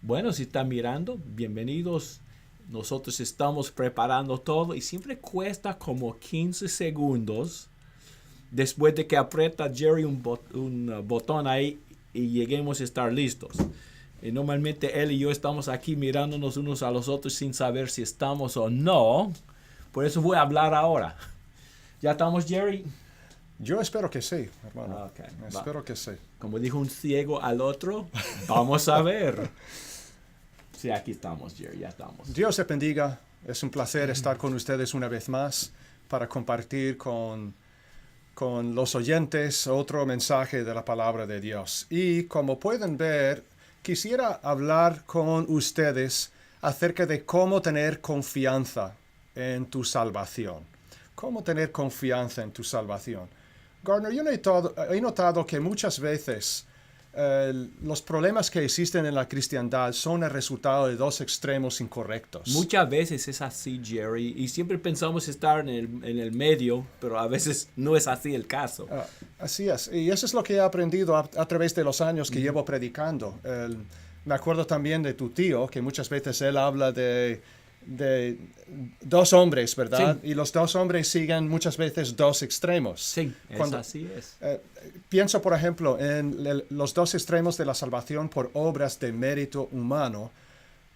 Bueno, si están mirando, bienvenidos. Nosotros estamos preparando todo y siempre cuesta como 15 segundos después de que aprieta Jerry un botón ahí y lleguemos a estar listos. Y normalmente él y yo estamos aquí mirándonos unos a los otros sin saber si estamos o no. Por eso voy a hablar ahora. ¿Ya estamos, Jerry? Yo espero que sí, hermano. Okay, espero que sí. Como dijo un ciego al otro, vamos a ver. Sí, aquí estamos, Jerry, ya estamos. Dios te bendiga. Es un placer estar con ustedes una vez más para compartir con los oyentes otro mensaje de la palabra de Dios. Y como pueden ver, quisiera hablar con ustedes acerca de cómo tener confianza en tu salvación. Cómo tener confianza en tu salvación. Gardner, yo he notado que muchas veces los problemas que existen en la cristiandad son el resultado de dos extremos incorrectos. Muchas veces es así, Jerry, y siempre pensamos estar en el medio, pero a veces no es así el caso. Así es, y eso es lo que he aprendido a través de los años que llevo predicando. Me acuerdo también de tu tío, que muchas veces él habla de dos hombres, ¿verdad? Sí. Y los dos hombres siguen muchas veces dos extremos. Sí, así es. Pienso, por ejemplo, en los dos extremos de la salvación por obras de mérito humano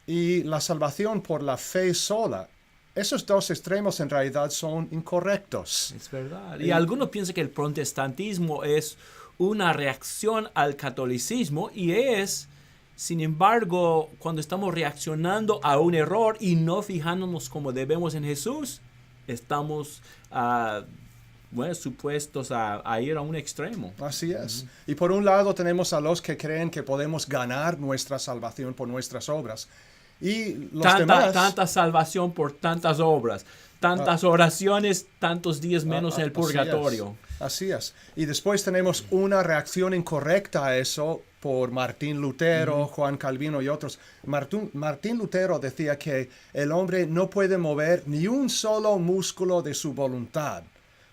y la salvación por la fe sola. Esos dos extremos en realidad son incorrectos. Es verdad. Y algunos piensan que el protestantismo es una reacción al catolicismo y es... Sin embargo, cuando estamos reaccionando a un error y no fijándonos como debemos en Jesús, estamos supuestos a ir a un extremo. Así es. Y por un lado tenemos a los que creen que podemos ganar nuestra salvación por nuestras obras. Y los demás... Tanta salvación por tantas obras, tantas oraciones, tantos días menos en el purgatorio. Así es. Y después tenemos una reacción incorrecta a eso por Martín Lutero, Juan Calvino y otros. Martín Lutero decía que el hombre no puede mover ni un solo músculo de su voluntad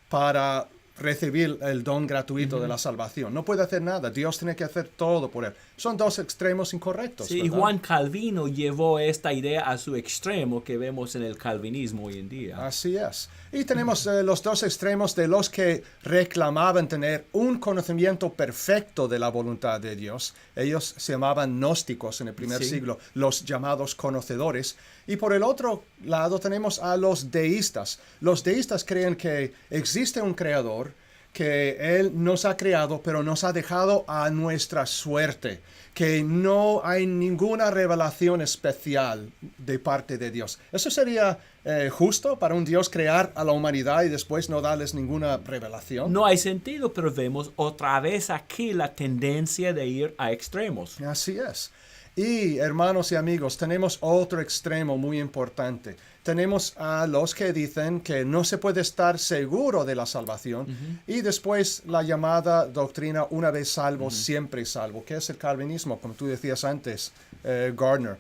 para recibir el don gratuito de la salvación. No puede hacer nada. Dios tiene que hacer todo por él. Son dos extremos incorrectos. Sí, ¿verdad? y Juan Calvino llevó esta idea a su extremo que vemos en el calvinismo hoy en día. Así es. Y tenemos los dos extremos de los que reclamaban tener un conocimiento perfecto de la voluntad de Dios. Ellos se llamaban gnósticos en el primer siglo, los llamados conocedores. Y por el otro lado tenemos a los deístas. Los deístas creen que existe un creador, que Él nos ha creado, pero nos ha dejado a nuestra suerte, que no hay ninguna revelación especial de parte de Dios. ¿Eso sería justo para un Dios crear a la humanidad y después no darles ninguna revelación? No hay sentido, pero vemos otra vez aquí la tendencia de ir a extremos. Así es. Y, hermanos y amigos, tenemos otro extremo muy importante. Tenemos a los que dicen que no se puede estar seguro de la salvación y después la llamada doctrina una vez salvo, siempre salvo, que es el calvinismo, como tú decías antes, Gardner.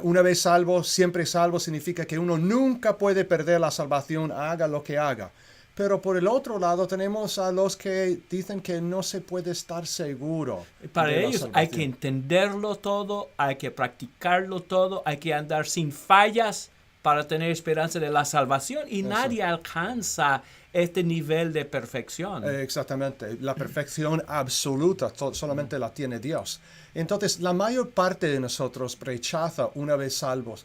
Una vez salvo, siempre salvo significa que uno nunca puede perder la salvación, haga lo que haga. Pero por el otro lado tenemos a los que dicen que no se puede estar seguro. Para ellos hay que entenderlo todo, hay que practicarlo todo, hay que andar sin fallas para tener esperanza de la salvación y nadie alcanza este nivel de perfección. Exactamente, la perfección absoluta solamente la tiene Dios. Entonces la mayor parte de nosotros rechaza una vez salvo,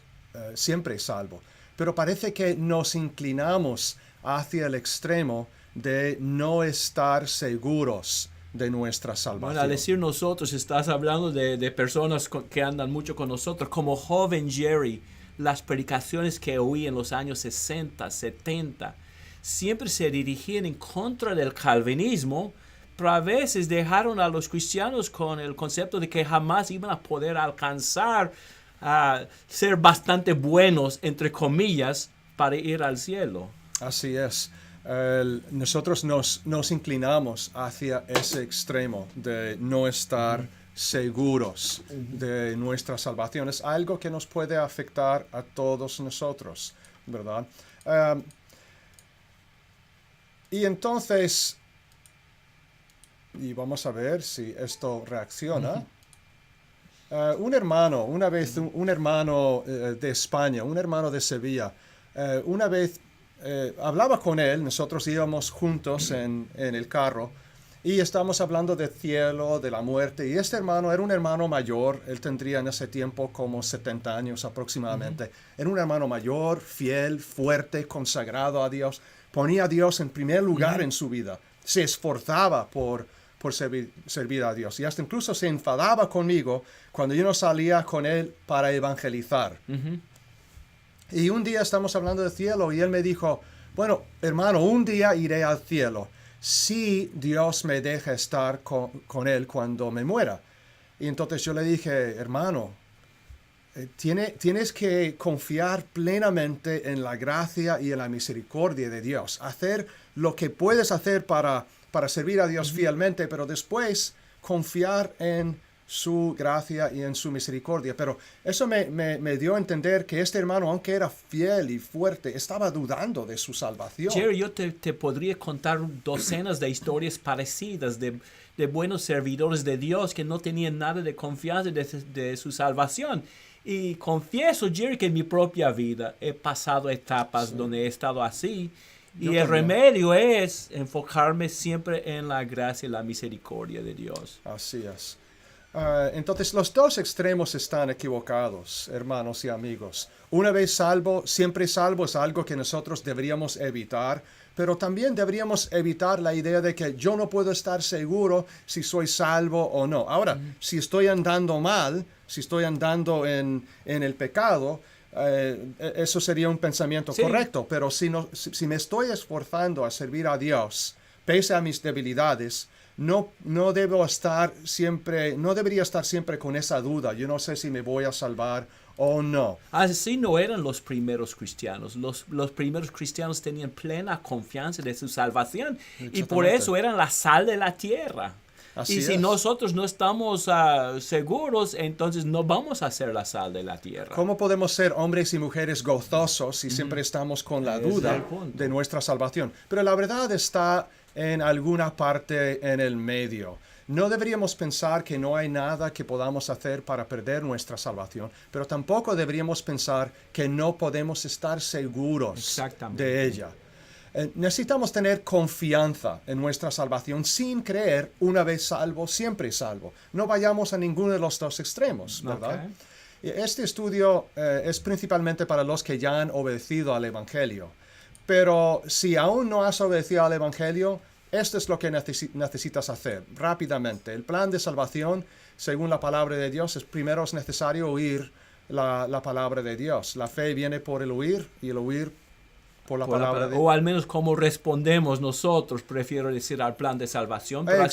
siempre salvo, pero parece que nos inclinamos hacia el extremo de no estar seguros de nuestra salvación. Bueno, al decir nosotros, estás hablando de personas que andan mucho con nosotros. Como joven Jerry, las predicaciones que oí en los años 60, 70, siempre se dirigían en contra del calvinismo, pero a veces dejaron a los cristianos con el concepto de que jamás iban a poder alcanzar a ser bastante buenos, entre comillas, para ir al cielo. Así es. Nosotros nos inclinamos hacia ese extremo de no estar seguros de nuestra salvación. Es algo que nos puede afectar a todos nosotros, ¿verdad? Y entonces, y vamos a ver si esto reacciona. Una vez un hermano de España, un hermano de Sevilla, una vez hablaba con él, nosotros íbamos juntos en el carro y estábamos hablando del cielo, de la muerte, y este hermano era un hermano mayor, él tendría en ese tiempo como 70 años aproximadamente. Era un hermano mayor, fiel, fuerte, consagrado a Dios, ponía a Dios en primer lugar en su vida, se esforzaba por servir a Dios. Y hasta incluso se enfadaba conmigo cuando yo no salía con él para evangelizar. Y un día estamos hablando del cielo y él me dijo, bueno, hermano, un día iré al cielo si Dios me deja estar con él cuando me muera. Y entonces yo le dije, hermano, tienes que confiar plenamente en la gracia y en la misericordia de Dios. Hacer lo que puedes hacer para servir a Dios fielmente, pero después confiar en su gracia y en su misericordia. Pero eso me dio a entender que este hermano, aunque era fiel y fuerte, estaba dudando de su salvación. Jerry, yo te podría contar docenas de historias parecidas de buenos servidores de Dios que no tenían nada de confianza de su salvación. Y confieso, Jerry, que en mi propia vida he pasado etapas donde he estado así. Y el remedio es enfocarme siempre en la gracia y la misericordia de Dios. Así es. Entonces los dos extremos están equivocados, hermanos y amigos. Una vez salvo, siempre salvo es algo que nosotros deberíamos evitar, pero también deberíamos evitar la idea de que yo no puedo estar seguro si soy salvo o no. Ahora, si estoy andando mal, si estoy andando en el pecado, eso sería un pensamiento correcto, pero si me estoy esforzando a servir a Dios, pese a mis debilidades, no debería estar siempre con esa duda. Yo no sé si me voy a salvar o no. Así no eran los primeros cristianos. Los primeros cristianos tenían plena confianza de su salvación y por eso eran la sal de la tierra. Así y si nosotros no estamos seguros, entonces no vamos a ser la sal de la tierra. ¿Cómo podemos ser hombres y mujeres gozosos si siempre estamos con la duda de nuestra salvación? Pero la verdad está en alguna parte en el medio. No deberíamos pensar que no hay nada que podamos hacer para perder nuestra salvación, pero tampoco deberíamos pensar que no podemos estar seguros de ella. Necesitamos tener confianza en nuestra salvación sin creer una vez salvo, siempre salvo. No vayamos a ninguno de los dos extremos, ¿verdad? Este estudio es principalmente para los que ya han obedecido al Evangelio. Pero si aún no has obedecido al Evangelio, esto es lo que necesitas hacer rápidamente. El plan de salvación, según la palabra de Dios, primero es necesario oír la palabra de Dios. La fe viene por el oír y el oír por la palabra de Dios. O al menos como respondemos nosotros, prefiero decir al plan de salvación, pero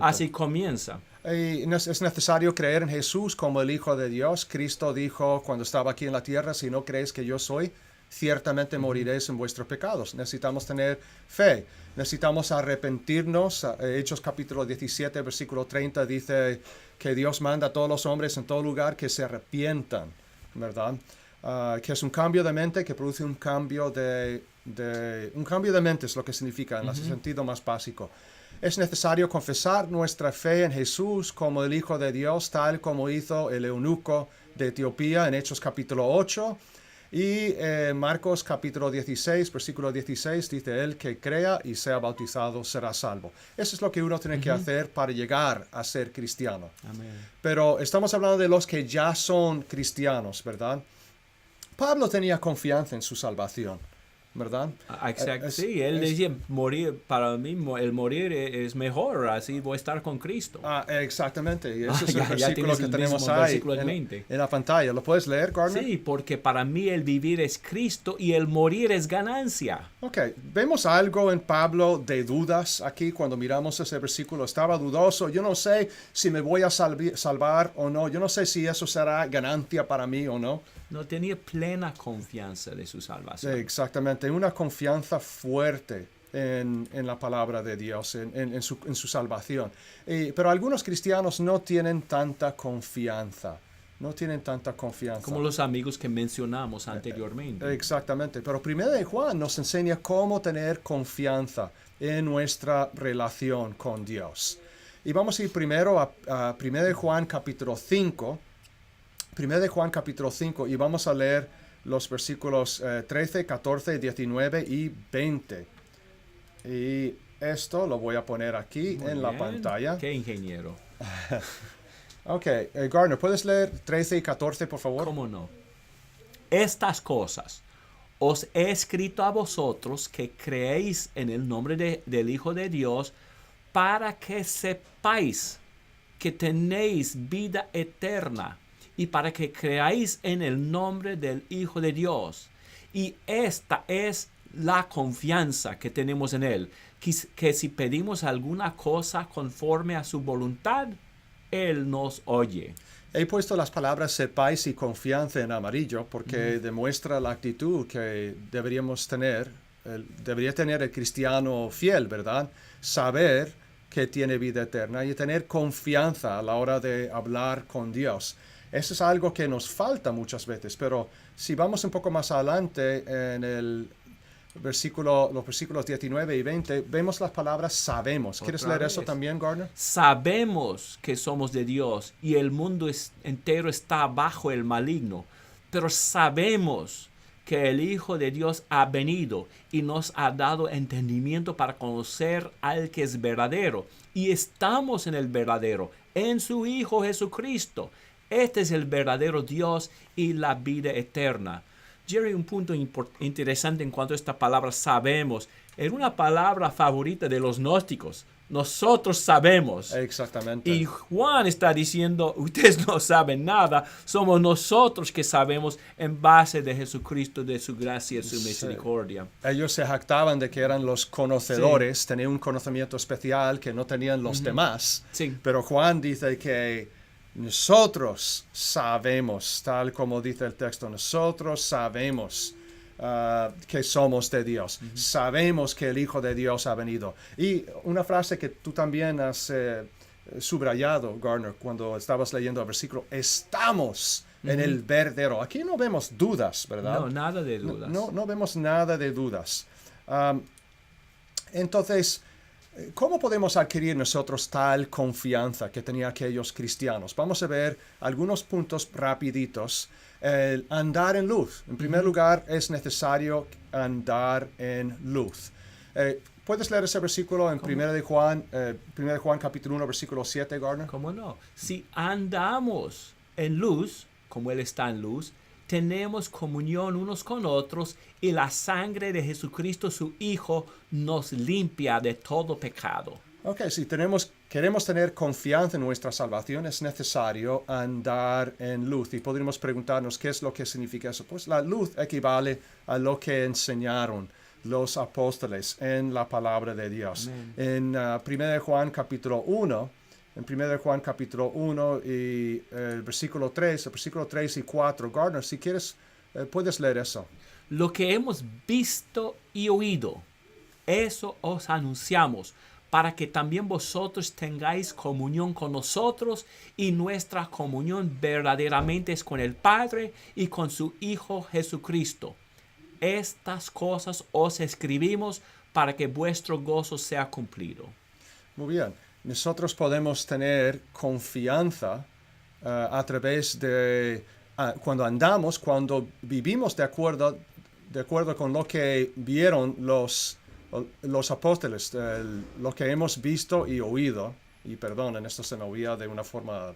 así comienza. Es necesario creer en Jesús como el Hijo de Dios. Cristo dijo cuando estaba aquí en la tierra, si no crees que yo soy, ciertamente moriréis en vuestros pecados. Necesitamos tener fe. Necesitamos arrepentirnos. Hechos capítulo 17, versículo 30 dice que Dios manda a todos los hombres en todo lugar que se arrepientan, ¿verdad? Que es un cambio de mente, que produce un cambio un cambio de mente es lo que significa en el sentido más básico. Es necesario confesar nuestra fe en Jesús como el Hijo de Dios, tal como hizo el eunuco de Etiopía en Hechos capítulo 8. Y Marcos capítulo 16, versículo 16, dice, el que crea y sea bautizado será salvo. Eso es lo que uno tiene que hacer para llegar a ser cristiano. Amén. Pero estamos hablando de los que ya son cristianos, ¿verdad? Pablo tenía confianza en su salvación, ¿verdad? Exacto, sí, él decía, para mí el morir es mejor, así voy a estar con Cristo. Exactamente, y ese es el versículo que tenemos ahí en la pantalla. ¿Lo puedes leer, Gardner? Sí, porque para mí el vivir es Cristo y el morir es ganancia. Ok, vemos algo en Pablo de dudas aquí cuando miramos ese versículo. Estaba dudoso, yo no sé si me voy a salvar o no, yo no sé si eso será ganancia para mí o no. No tenía plena confianza de su salvación. Sí, exactamente, una confianza fuerte en la palabra de Dios, en su salvación. Pero algunos cristianos no tienen tanta confianza. No tienen tanta confianza. Como los amigos que mencionamos anteriormente. Exactamente, pero 1 de Juan nos enseña cómo tener confianza en nuestra relación con Dios. Y vamos a ir primero a 1 de Juan capítulo 5. 1 de Juan capítulo 5 y vamos a leer los versículos 13, 14, 19 y 20. Y esto lo voy a poner aquí Muy en la bien. pantalla. Qué ingeniero. Ok, Garner, ¿puedes leer 13 y 14, por favor? ¿Cómo no? Estas cosas os he escrito a vosotros que creéis en el nombre del Hijo de Dios, para que sepáis que tenéis vida eterna, y para que creáis en el nombre del Hijo de Dios. Y esta es la confianza que tenemos en Él, que si pedimos alguna cosa conforme a su voluntad, Él nos oye. He puesto las palabras sepáis y confianza en amarillo porque demuestra la actitud que deberíamos tener, debería tener el cristiano fiel, ¿verdad? Saber que tiene vida eterna y tener confianza a la hora de hablar con Dios. Eso es algo que nos falta muchas veces, pero si vamos un poco más adelante en los versículos 19 y 20, vemos las palabras sabemos. ¿Quieres leer eso también, Gardner? Sabemos que somos de Dios y el mundo entero está bajo el maligno, pero sabemos que el Hijo de Dios ha venido y nos ha dado entendimiento para conocer al que es verdadero. Y estamos en el verdadero, en su Hijo Jesucristo. Este es el verdadero Dios y la vida eterna. Jerry, un punto interesante en cuanto a esta palabra sabemos. Es una palabra favorita de los gnósticos. Nosotros sabemos. Exactamente. Y Juan está diciendo, ustedes no saben nada, somos nosotros que sabemos en base de Jesucristo, de su gracia y su misericordia. Ellos se jactaban de que eran los conocedores, tenían un conocimiento especial que no tenían los demás. Sí. Pero Juan dice que nosotros sabemos, tal como dice el texto, nosotros sabemos que somos de Dios. Sabemos que el Hijo de Dios ha venido. Y una frase que tú también has subrayado, Garner, cuando estabas leyendo el versículo, estamos en el verdadero. Aquí no vemos dudas, ¿verdad? No, nada de dudas. No vemos nada de dudas. Entonces, ¿cómo podemos adquirir nosotros tal confianza que tenían aquellos cristianos? Vamos a ver algunos puntos rapiditos. El andar en luz. En primer lugar, es necesario andar en luz. ¿Puedes leer ese versículo en 1 de Juan capítulo 1, versículo 7, Gardner? ¿Cómo no? Si andamos en luz, como Él está en luz, tenemos comunión unos con otros y la sangre de Jesucristo, su Hijo, nos limpia de todo pecado. Ok, si queremos tener confianza en nuestra salvación, es necesario andar en luz. Y podríamos preguntarnos qué es lo que significa eso. Pues la luz equivale a lo que enseñaron los apóstoles en la palabra de Dios. Amén. En 1 de Juan capítulo 1, y el versículo 3 y 4, Gardner, si quieres, puedes leer eso. Lo que hemos visto y oído, eso os anunciamos, para que también vosotros tengáis comunión con nosotros, y nuestra comunión verdaderamente es con el Padre y con su Hijo Jesucristo. Estas cosas os escribimos para que vuestro gozo sea cumplido. Muy bien. Nosotros podemos tener confianza a través de cuando vivimos de acuerdo con lo que vieron los apóstoles, lo que hemos visto y oído. Y perdonen, esto se me oía de una forma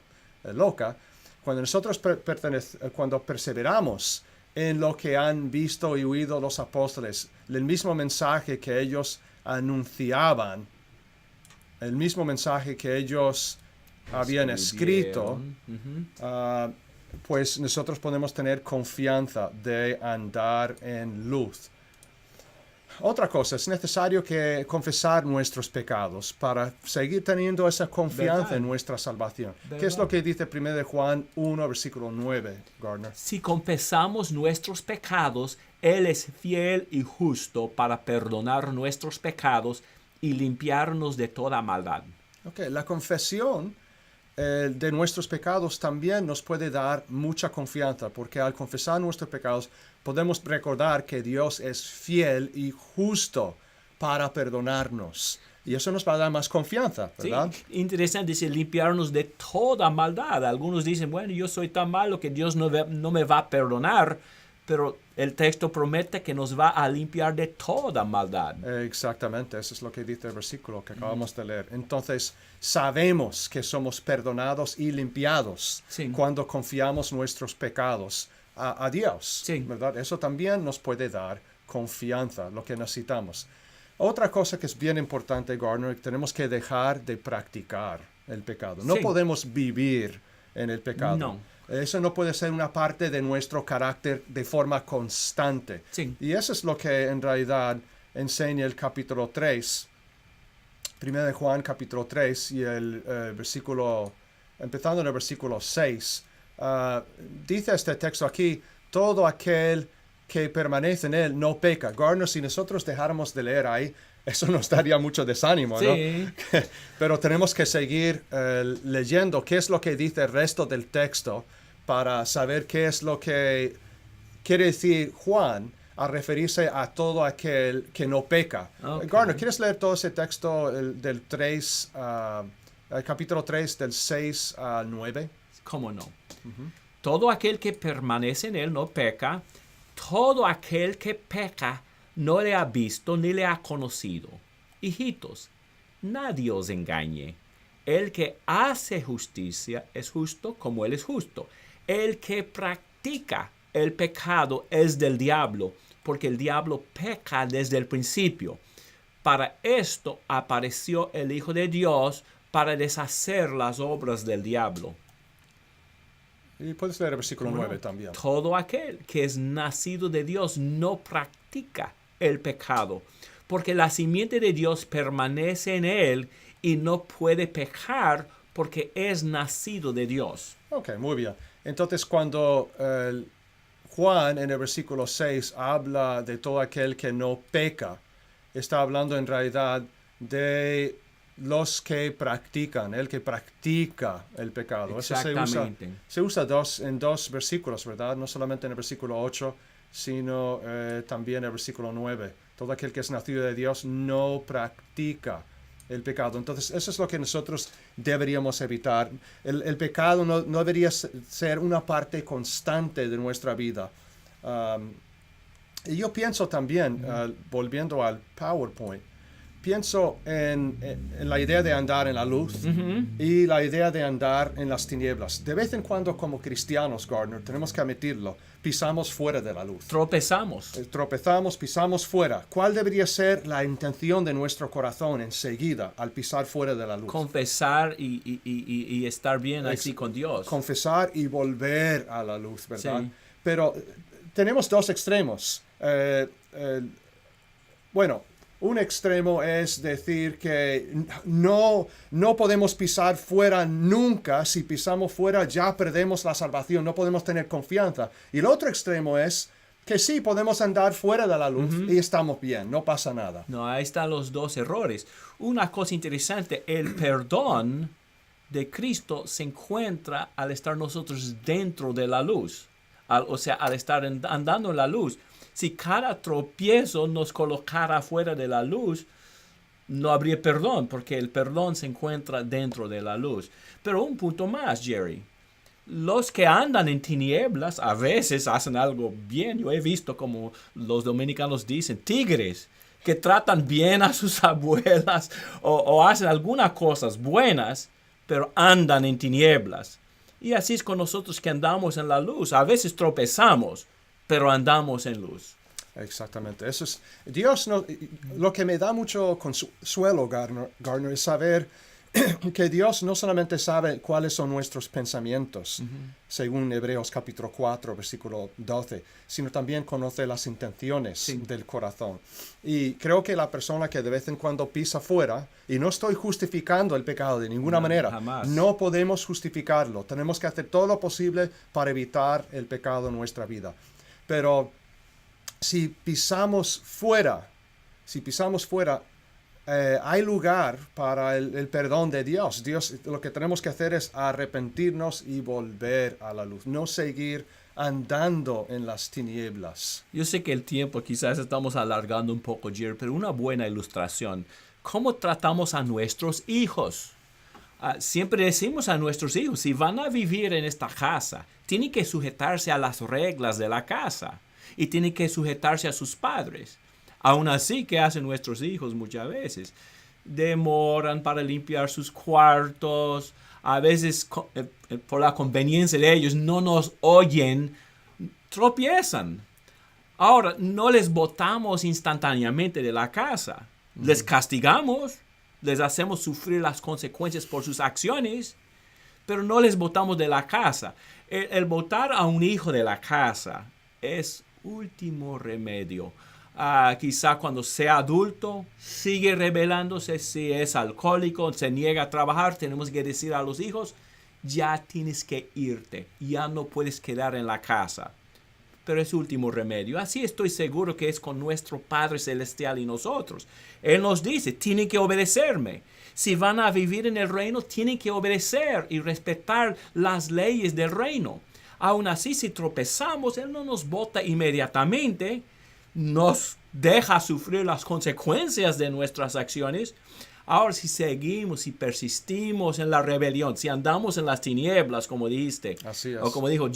loca. Cuando nosotros cuando perseveramos en lo que han visto y oído los apóstoles, el mismo mensaje que ellos anunciaban, el mismo mensaje que ellos habían escrito, pues nosotros podemos tener confianza de andar en luz. Otra cosa, es necesario que confesar nuestros pecados para seguir teniendo esa confianza ¿verdad? En nuestra salvación. ¿verdad? ¿Qué es lo que dice 1 de Juan 1, versículo 9, Gardner? Si confesamos nuestros pecados, Él es fiel y justo para perdonar nuestros pecados y limpiarnos de toda maldad. Okay, la confesión de nuestros pecados también nos puede dar mucha confianza, porque al confesar nuestros pecados podemos recordar que Dios es fiel y justo para perdonarnos Y eso nos va a dar más confianza, ¿verdad? Sí, interesante, dice limpiarnos de toda maldad. Algunos dicen, bueno, yo soy tan malo que Dios no me va a perdonar, pero el texto promete que nos va a limpiar de toda maldad. Exactamente, eso es lo que dice el versículo que acabamos de leer. Entonces, sabemos que somos perdonados y limpiados Sí. cuando confiamos nuestros pecados a Dios, Sí. ¿verdad? Eso también nos puede dar confianza, lo que necesitamos. Otra cosa que es bien importante, Gardner, tenemos que dejar de practicar el pecado. No Sí. podemos vivir en el pecado. No. Eso no puede ser una parte de nuestro carácter de forma constante. Sí. Y eso es lo que en realidad enseña el capítulo 3, 1 de Juan capítulo 3 y el versículo, empezando en el versículo 6, dice este texto aquí, todo aquel que permanece en él no peca. Gardner, si nosotros dejáramos de leer ahí, eso nos daría mucho desánimo, ¿no? Sí. Pero tenemos que seguir leyendo qué es lo que dice el resto del texto para saber qué es lo que quiere decir Juan a referirse a todo aquel que no peca. Okay. Gardner, ¿quieres leer todo ese texto del 3, el capítulo 3 del 6 al 9? ¿Cómo no? Todo aquel que permanece en él no peca. Todo aquel que peca no le ha visto ni le ha conocido. Hijitos, nadie os engañe. El que hace justicia es justo como él es justo. El que practica el pecado es del diablo, porque el diablo peca desde el principio. Para esto apareció el Hijo de Dios, para deshacer las obras del diablo. Y puedes leer el versículo 9 también. Todo aquel que es nacido de Dios no practica el pecado, porque la simiente de Dios permanece en él y no puede pecar porque es nacido de Dios. Ok, muy bien. Entonces, cuando Juan en el versículo 6 habla de todo aquel que no peca, está hablando en realidad de los que practican, el que practica el pecado. Exactamente. Eso se usa en dos versículos, ¿verdad? No solamente en el versículo 8, sino también en el versículo 9. Todo aquel que es nacido de Dios no practica el pecado. Entonces, eso es lo que nosotros deberíamos evitar. El pecado no debería ser una parte constante de nuestra vida. Y yo pienso también, volviendo al PowerPoint, pienso en la idea de andar en la luz y la idea de andar en las tinieblas. De vez en cuando, como cristianos, Gardner, tenemos que admitirlo, pisamos fuera de la luz. Tropezamos. Tropezamos, pisamos fuera. ¿Cuál debería ser la intención de nuestro corazón enseguida al pisar fuera de la luz? Confesar y estar bien así con Dios. Confesar y volver a la luz, ¿verdad? Sí. Pero tenemos dos extremos. Bueno, un extremo es decir que no podemos pisar fuera nunca. Si pisamos fuera ya perdemos la salvación, no podemos tener confianza. Y el otro extremo es que sí, podemos andar fuera de la luz y estamos bien, no pasa nada. No, ahí están los dos errores. Una cosa interesante, el perdón de Cristo se encuentra al estar nosotros dentro de la luz. O sea, al estar andando en la luz. Si cada tropiezo nos colocara fuera de la luz, no habría perdón, porque el perdón se encuentra dentro de la luz. Pero un punto más, Jerry. Los que andan en tinieblas a veces hacen algo bien. Yo he visto, como los dominicanos dicen, tigres, que tratan bien a sus abuelas o hacen algunas cosas buenas, pero andan en tinieblas. Y así es con nosotros que andamos en la luz. A veces tropezamos, pero andamos en luz. Exactamente. Eso es Dios. Lo que me da mucho consuelo, Gardner, es saber que Dios no solamente sabe cuáles son nuestros pensamientos, según Hebreos capítulo 4, versículo 12, sino también conoce las intenciones del corazón. Y creo que la persona que de vez en cuando pisa fuera, y no estoy justificando el pecado de ninguna manera, jamás. no podemos justificarlo. Tenemos que hacer todo lo posible para evitar el pecado en nuestra vida. Pero si pisamos fuera, hay lugar para el perdón de Dios. Lo que tenemos que hacer es arrepentirnos y volver a la luz, no seguir andando en las tinieblas. Yo sé que el tiempo quizás estamos alargando un poco, Jerry, pero una buena ilustración. ¿cómo tratamos a nuestros hijos? Siempre decimos a nuestros hijos, si van a vivir en esta casa, tienen que sujetarse a las reglas de la casa y tienen que sujetarse a sus padres. Aún así, ¿qué hacen nuestros hijos muchas veces? Demoran para limpiar sus cuartos. A veces, por la conveniencia de ellos, no nos oyen, tropiezan. Ahora, no les botamos instantáneamente de la casa. Les castigamos, les hacemos sufrir las consecuencias por sus acciones, pero no les botamos de la casa. El botar a un hijo de la casa es último remedio. Quizá cuando sea adulto, sigue rebelándose, si es alcohólico, se niega a trabajar, tenemos que decir a los hijos, ya tienes que irte, ya no puedes quedar en la casa. Pero es último remedio. Así estoy seguro que es con nuestro Padre Celestial y nosotros. Él nos dice, tienen que obedecerme. Si van a vivir en el reino, tienen que obedecer y respetar las leyes del reino. Aún así, si tropezamos, Él no nos bota inmediatamente, nos deja sufrir las consecuencias de nuestras acciones. Ahora, si seguimos, si persistimos en la rebelión, si andamos en las tinieblas, como dijiste, así es, o como dijo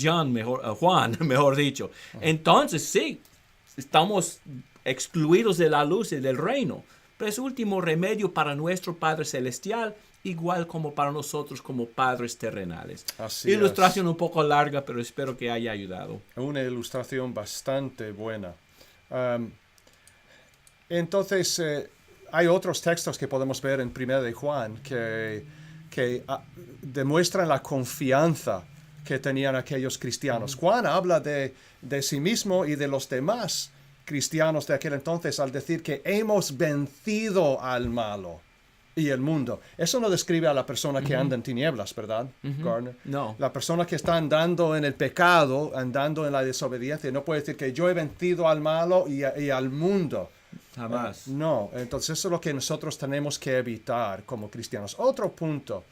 Juan, mejor dicho, entonces sí, estamos excluidos de la luz y del reino. Pero es último remedio para nuestro Padre Celestial, igual como para nosotros como padres terrenales. Así Ilustración es. un poco larga, pero espero que haya ayudado. Una ilustración bastante buena. Entonces, hay otros textos que podemos ver en 1 de Juan que demuestran la confianza que tenían aquellos cristianos. Juan habla de sí mismo y de los demás cristianos de aquel entonces al decir que hemos vencido al malo y el mundo. Eso no describe a la persona que anda en tinieblas, ¿verdad, Gardner? No. La persona que está andando en el pecado, andando en la desobediencia, no puede decir que yo he vencido al malo y al mundo. Jamás. No, entonces eso es lo que nosotros tenemos que evitar como cristianos. Otro punto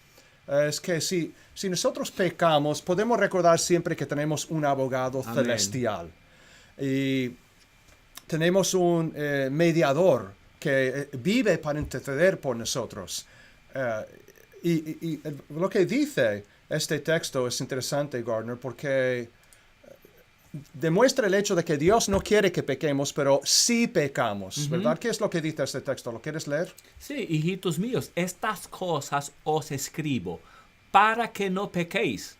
es que si nosotros pecamos, podemos recordar siempre que tenemos un abogado Amén. celestial. Y tenemos un mediador que vive para interceder por nosotros. Y lo que dice este texto es interesante, Gardner, porque demuestra el hecho de que Dios no quiere que pequemos, pero sí pecamos, ¿verdad? ¿Qué es lo que dice este texto? ¿Lo quieres leer? Sí, hijitos míos, estas cosas os escribo para que no pequéis.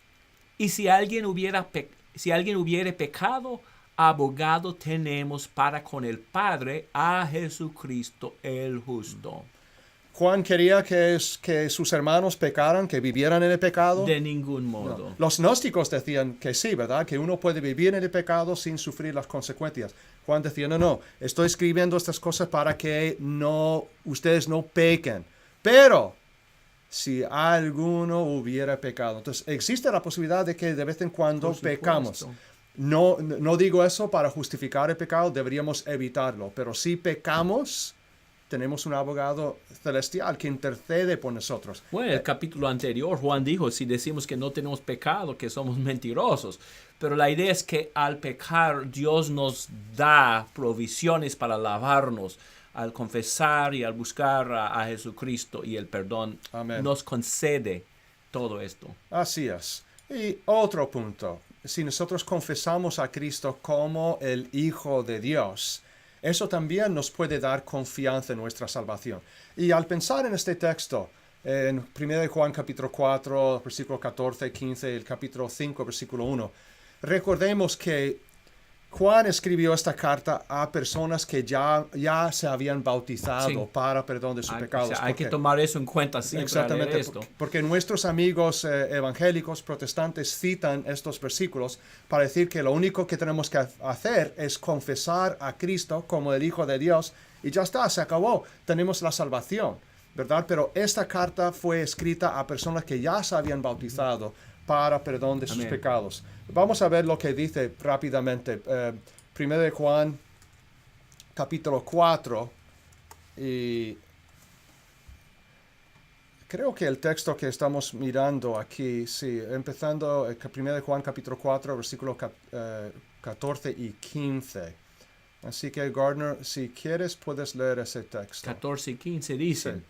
Y si alguien hubiere pecado, abogado tenemos para con el Padre a Jesucristo el justo. Juan quería que sus hermanos pecaran, que vivieran en el pecado. De ningún modo. No. Los gnósticos decían que sí, ¿verdad? Que uno puede vivir en el pecado sin sufrir las consecuencias. Juan decía, no, estoy escribiendo estas cosas para que ustedes no pequen. Pero si alguno hubiera pecado. Entonces, existe la posibilidad de que de vez en cuando pecamos. No digo eso para justificar el pecado, deberíamos evitarlo. Pero si pecamos, tenemos un abogado celestial que intercede por nosotros. Bueno, en el capítulo anterior, Juan dijo, si decimos que no tenemos pecado, que somos mentirosos. Pero la idea es que al pecar, Dios nos da provisiones para lavarnos. Al confesar y al buscar a Jesucristo y el perdón, Amén. Nos concede todo esto. Así es. Y otro punto, si nosotros confesamos a Cristo como el Hijo de Dios, eso también nos puede dar confianza en nuestra salvación. Y al pensar en este texto, en 1 Juan capítulo 4, versículo 14, 15, el capítulo 5, versículo 1, recordemos que Juan escribió esta carta a personas que ya se habían bautizado Sí. para perdón de sus pecados. O sea, hay que tomar eso en cuenta siempre. Exactamente, al leer esto. porque nuestros amigos evangélicos, protestantes, citan estos versículos para decir que lo único que tenemos que hacer es confesar a Cristo como el Hijo de Dios y ya está, se acabó, tenemos la salvación, ¿verdad? Pero esta carta fue escrita a personas que ya se habían bautizado para perdón de sus Amén. pecados. Vamos a ver lo que dice rápidamente. 1 de Juan, capítulo 4, y creo que el texto que estamos mirando aquí, sí, empezando 1 de Juan, capítulo 4, versículos 14 y 15. Así que, Gardner, si quieres, puedes leer ese texto. 14 y 15 dicen,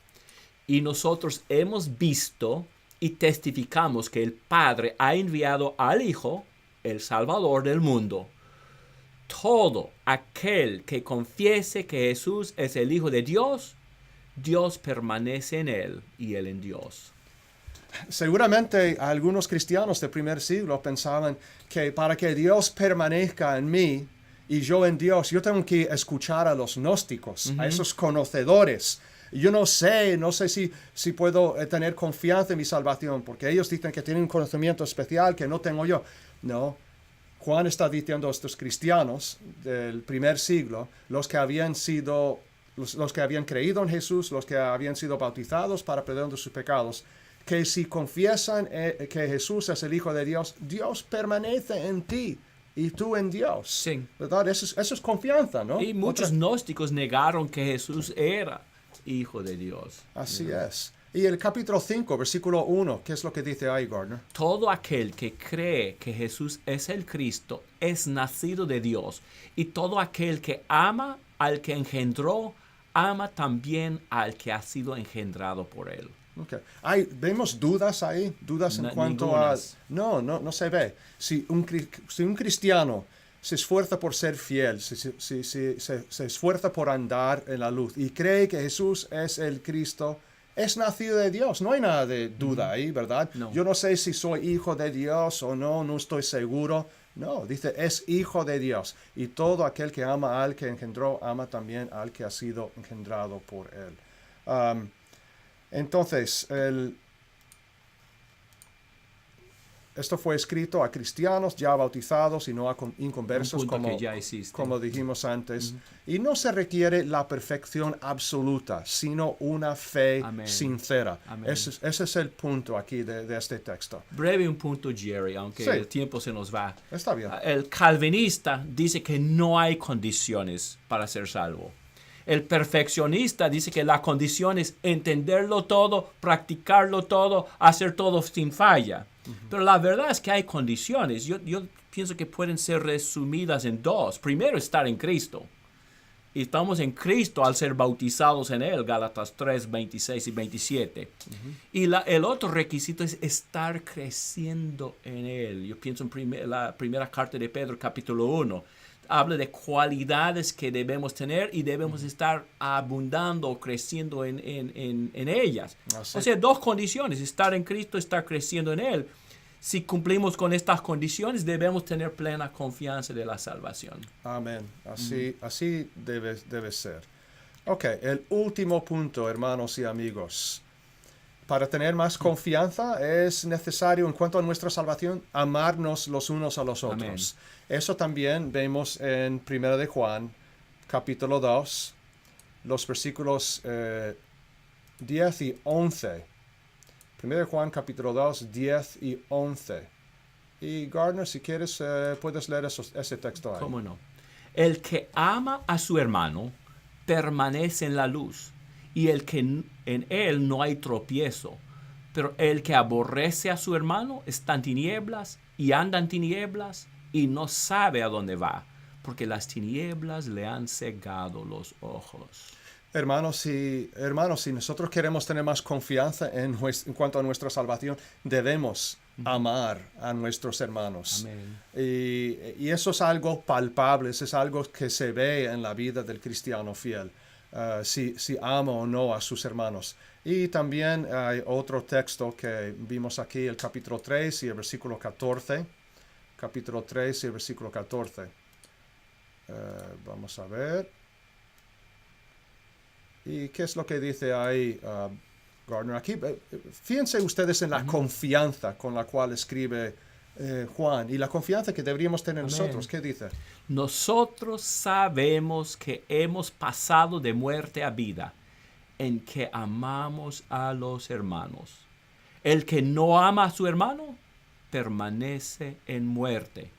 Sí. y nosotros hemos visto y testificamos que el Padre ha enviado al Hijo, el Salvador del mundo. Todo aquel que confiese que Jesús es el Hijo de Dios, Dios permanece en él y él en Dios. Seguramente algunos cristianos del primer siglo pensaban que para que Dios permanezca en mí y yo en Dios, yo tengo que escuchar a los gnósticos, a esos conocedores. Yo no sé si puedo tener confianza en mi salvación, porque ellos dicen que tienen un conocimiento especial que no tengo yo. No, Juan está diciendo a estos cristianos del primer siglo, los que habían creído en Jesús, los que habían sido bautizados para perdón de sus pecados, que si confiesan que Jesús es el Hijo de Dios, Dios permanece en ti y tú en Dios. Sí. ¿Verdad? Eso es confianza, ¿no? Y muchos gnósticos negaron que Jesús era Hijo de Dios. Así es. Y el capítulo 5, versículo 1, ¿qué es lo que dice ahí, Gardner? Todo aquel que cree que Jesús es el Cristo es nacido de Dios. Y todo aquel que ama al que engendró, ama también al que ha sido engendrado por él. Okay. ¿Vemos dudas ahí? ¿Dudas en cuanto ningunas. No se ve. Si un cristiano se esfuerza por ser fiel, se esfuerza por andar en la luz y cree que Jesús es el Cristo, es nacido de Dios. No hay nada de duda ahí, ¿verdad? No. Yo no sé si soy hijo de Dios o no estoy seguro. No, dice, es hijo de Dios. Y todo aquel que ama al que engendró, ama también al que ha sido engendrado por él. Entonces, esto fue escrito a cristianos ya bautizados y no a inconversos, como dijimos antes. Y no se requiere la perfección absoluta, sino una fe sincera. Ese es el punto aquí de este texto. Breve un punto, Jerry, aunque Sí. el tiempo se nos va. Está bien. El calvinista dice que no hay condiciones para ser salvo. El perfeccionista dice que la condición es entenderlo todo, practicarlo todo, hacer todo sin falla. Pero la verdad es que hay condiciones. Yo pienso que pueden ser resumidas en dos. Primero, estar en Cristo. Y estamos en Cristo al ser bautizados en Él, Gálatas 3, 26 y 27. Y el otro requisito es estar creciendo en Él. Yo pienso en la primera carta de Pedro, capítulo 1. Habla de cualidades que debemos tener y debemos estar abundando, creciendo en ellas. Así. O sea, dos condiciones, estar en Cristo, estar creciendo en Él. Si cumplimos con estas condiciones, debemos tener plena confianza de la salvación. Amén. Así debe ser. Ok, el último punto, hermanos y amigos. Para tener más confianza es necesario, en cuanto a nuestra salvación, amarnos los unos a los otros. Amén. Eso también vemos en 1 de Juan, capítulo 2, los versículos 10 y 11. 1 de Juan, capítulo 2, 10 y 11. Y Gardner, si quieres, puedes leer ese texto ahí. ¿Cómo no? El que ama a su hermano permanece en la luz, y el que en él no hay tropiezo. Pero el que aborrece a su hermano está en tinieblas y anda en tinieblas y no sabe a dónde va, porque las tinieblas le han cegado los ojos. Hermanos, si nosotros queremos tener más confianza en cuanto a nuestra salvación, debemos amar a nuestros hermanos. Amén. Y eso es algo palpable, eso es algo que se ve en la vida del cristiano fiel, si ama o no a sus hermanos. Y también hay otro texto que vimos aquí, el capítulo 3 y el versículo 14. Capítulo 3 y el versículo 14. Vamos a ver. ¿Y qué es lo que dice ahí Gardner? Aquí, fíjense ustedes en la confianza con la cual escribe Juan y la confianza que deberíamos tener nosotros. ¿Qué dice? Nosotros sabemos que hemos pasado de muerte a vida, en que amamos a los hermanos. El que no ama a su hermano permanece en muerte.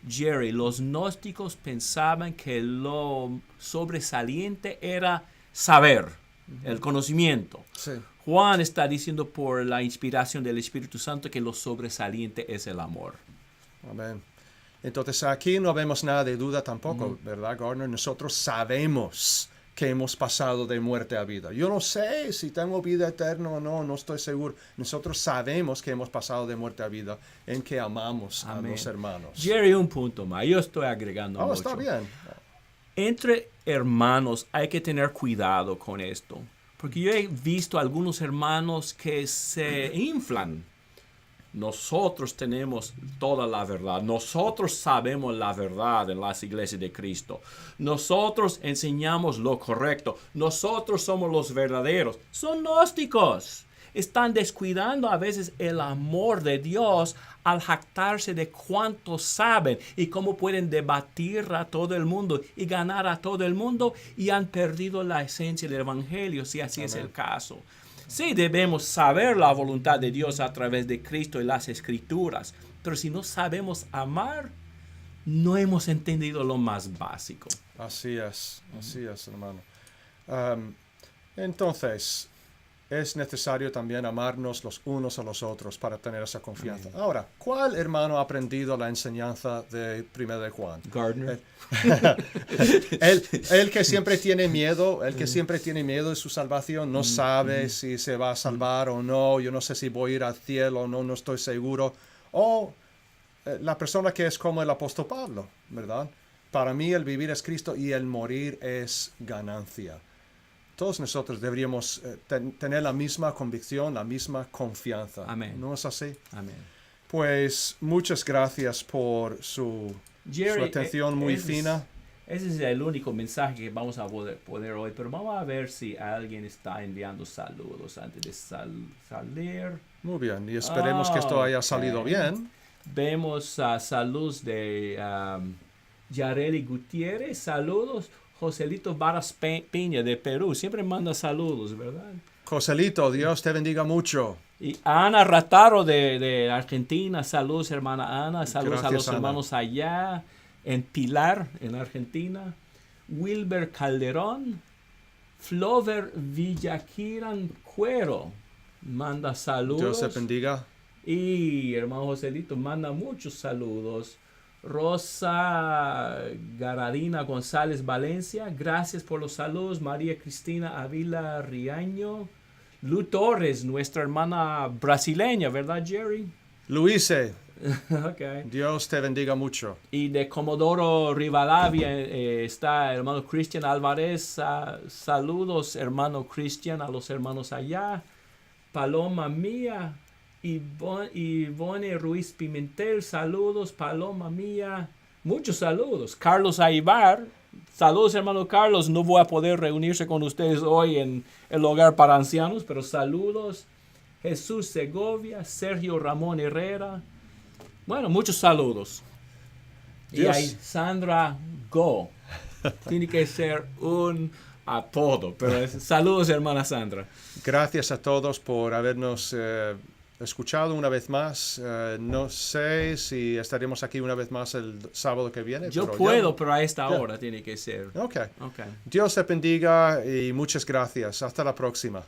Jerry, los gnósticos pensaban que lo sobresaliente era saber, el conocimiento. Sí. Juan está diciendo por la inspiración del Espíritu Santo que lo sobresaliente es el amor. Amén. Entonces aquí no vemos nada de duda tampoco, ¿verdad, Gardner? Nosotros sabemos que hemos pasado de muerte a vida. Yo no sé si tengo vida eterna o no, no estoy seguro. Nosotros sabemos que hemos pasado de muerte a vida en que amamos a los hermanos. Jerry, un punto más. Yo estoy agregando mucho. Está bien. Entre hermanos hay que tener cuidado con esto. Porque yo he visto algunos hermanos que se inflan. Nosotros tenemos toda la verdad. Nosotros sabemos la verdad en las iglesias de Cristo. Nosotros enseñamos lo correcto. Nosotros somos los verdaderos. Son gnósticos. Están descuidando a veces el amor de Dios al jactarse de cuánto saben y cómo pueden debatir a todo el mundo y ganar a todo el mundo, y han perdido la esencia del evangelio, si así es el caso. Sí, debemos saber la voluntad de Dios a través de Cristo y las Escrituras, pero si no sabemos amar, no hemos entendido lo más básico. Así es, hermano. Entonces, es necesario también amarnos los unos a los otros para tener esa confianza. Amén. Ahora, ¿cuál hermano ha aprendido la enseñanza de 1 de Juan? Gardner. El que siempre tiene miedo, de su salvación, no sabe si se va a salvar o no, yo no sé si voy a ir al cielo o no, no estoy seguro. O la persona que es como el apóstol Pablo, ¿verdad? Para mí el vivir es Cristo y el morir es ganancia. Todos nosotros deberíamos tener la misma convicción, la misma confianza. Amén. ¿No es así? Amén. Pues muchas gracias por su atención muy fina. Ese es el único mensaje que vamos a poder hoy, pero vamos a ver si alguien está enviando saludos antes de salir. Muy bien, y esperemos que esto haya salido bien. Vemos saludos de Yareli Gutiérrez, saludos. Joselito Varas Piña de Perú, siempre manda saludos, ¿verdad? Joselito, Dios te bendiga mucho. Y Ana Rataro de Argentina, saludos hermana Ana, saludos a los hermanos allá en Pilar, en Argentina. Wilber Calderón, Flover Villaquiran Cuero, manda saludos. Dios te bendiga. Y hermano Joselito manda muchos saludos. Rosa Garadina González Valencia, gracias por los saludos. María Cristina Avila Riaño. Lu Torres, nuestra hermana brasileña, ¿verdad, Jerry? Luise. Okay. Dios te bendiga mucho. Y de Comodoro Rivadavia está hermano Cristian Álvarez. Saludos, hermano Cristian, a los hermanos allá. Paloma Mía. Ivone Ruiz Pimentel, saludos. Paloma Mía, muchos saludos. Carlos Aibar, saludos hermano Carlos, no voy a poder reunirse con ustedes hoy en el hogar para ancianos, pero saludos. Jesús Segovia, Sergio Ramón Herrera, bueno, muchos saludos. Dios. Y hay Sandra Go, tiene que ser un apodo, pero saludos hermana Sandra. Gracias a todos por habernos escuchado una vez más. No sé si estaremos aquí una vez más el sábado que viene. Yo puedo, pero a esta hora tiene que ser. Okay. Dios te bendiga y muchas gracias. Hasta la próxima.